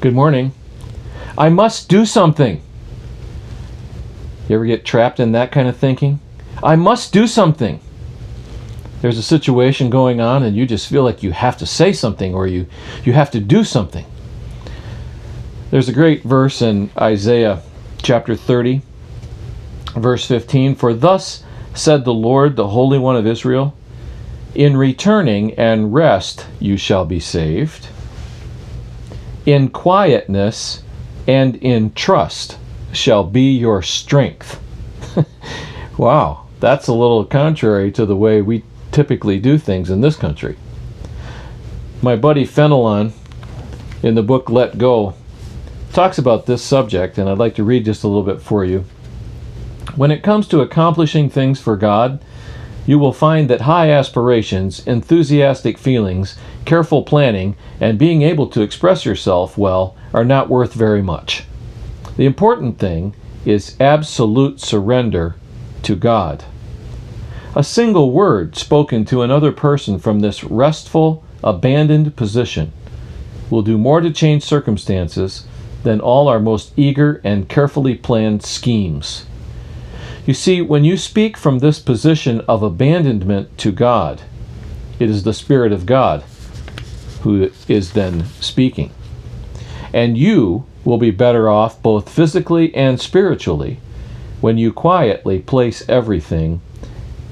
Good morning. I must do something. You ever get trapped in that kind of thinking? I must do something. There's a situation going on and you just feel like you have to say something or you have to do something. There's a great verse in Isaiah chapter 30, verse 15. For thus said the Lord, the Holy One of Israel, in returning and rest you shall be saved. In quietness and in trust shall be your strength. Wow, that's a little contrary to the way we typically do things in this country. My buddy Fenelon, in the book Let Go, talks about this subject, and I'd like to read just a little bit for you. When it comes to accomplishing things for God, you will find that high aspirations, enthusiastic feelings, careful planning, and being able to express yourself well are not worth very much. The important thing is absolute surrender to God. A single word spoken to another person from this restful, abandoned position will do more to change circumstances than all our most eager and carefully planned schemes. You see, when you speak from this position of abandonment to God, it is the Spirit of God who is then speaking. And you will be better off both physically and spiritually when you quietly place everything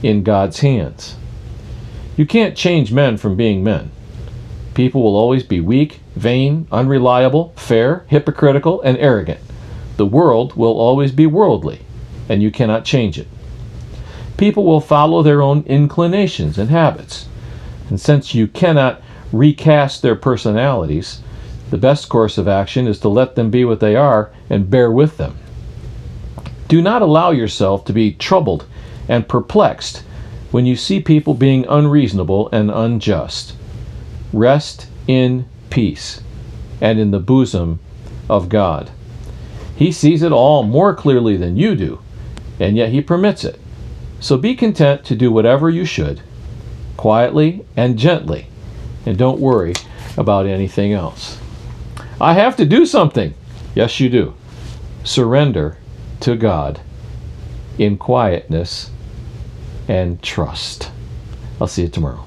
in God's hands. You can't change men from being men. People will always be weak, vain, unreliable, fair, hypocritical, and arrogant. The world will always be worldly, and you cannot change it. People will follow their own inclinations and habits. And since you cannot recast their personalities, the best course of action is to let them be what they are and bear with them. Do not allow yourself to be troubled and perplexed when you see people being unreasonable and unjust. Rest in peace and in the bosom of God. He sees it all more clearly than you do, and yet He permits it. So be content to do whatever you should, quietly and gently, and don't worry about anything else. I have to do something. Yes, you do. Surrender to God in quietness and trust. I'll see you tomorrow.